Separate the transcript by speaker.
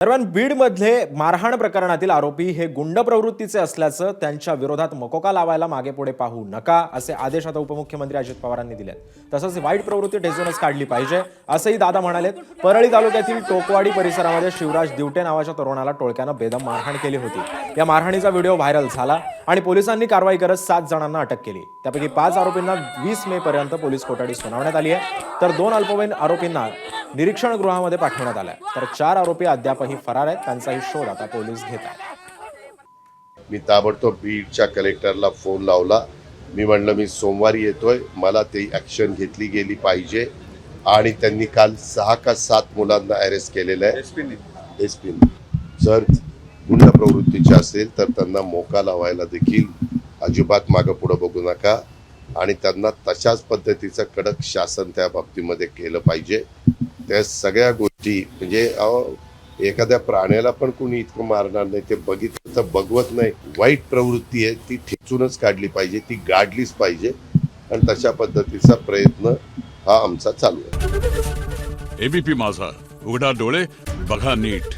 Speaker 1: दरम्यान बीडमध्ये मारहाण प्रकरणातील आरोपी हे गुंड प्रवृत्तीचे असल्याचं त्यांच्या विरोधात मकोका लावायला मागेपुढे पाहू नका असे आदेश आता उपमुख्यमंत्री अजित पवारांनी दिले। तसंच वाईट प्रवृत्ती ठेचूनच काढली पाहिजे असंही दादा म्हणाले। परळी तालुक्यातील टोकवाडी परिसरामध्ये शिवराज दिवटे नावाच्या तरुणाला टोळक्यानं बेदम मारहाण केली होती। या मारहाणीचा व्हिडिओ व्हायरल झाला आणि पोलिसांनी कारवाई करत 7 जणांना अटक केली। त्यापैकी 5 आरोपींना 20 मे पर्यंत पोलीस कोठडी सुनावण्यात आली आहे, तर 2 अल्पवयीन आरोपींना निरीक्षण गृहामध्ये पाठवण्यात आलाय, तर 4 आरोपी अद्यापही फरार आहेत। त्यांचाही शोध आता पोलीस घेत आहेत।
Speaker 2: मी ताबडतोब बीडच्या कलेक्टरला फोन लावला। मी म्हणलं मी सोमवारी येतोय, मला ते ॲक्शन घेतली गेली पाहिजे आणि त्यांनी काल 6 का 7 मुलांना अरेस्ट केलेलं आहे। एसपी जर गुंड प्रवृत्तीचे असेल तर त्यांना मोका लावायला देखील अजिबात मागं पुढं बघू नका आणि त्यांना तशाच पद्धतीचं कडक शासन त्या बाबतीमध्ये केलं पाहिजे। त्या सगळ्या गोष्टी म्हणजे एखाद्या प्राण्याला पण कोणी इतकं मारणार नाही, ते बघितलं तर बघवत नाही। वाईट प्रवृत्ती आहे ती ठेचूनच काढली पाहिजे, ती गाडलीच पाहिजे आणि तशा पद्धतीचा प्रयत्न हा आमचा चालू आहे।
Speaker 3: एबीपी माझा, उघडा डोळे बघा नीट।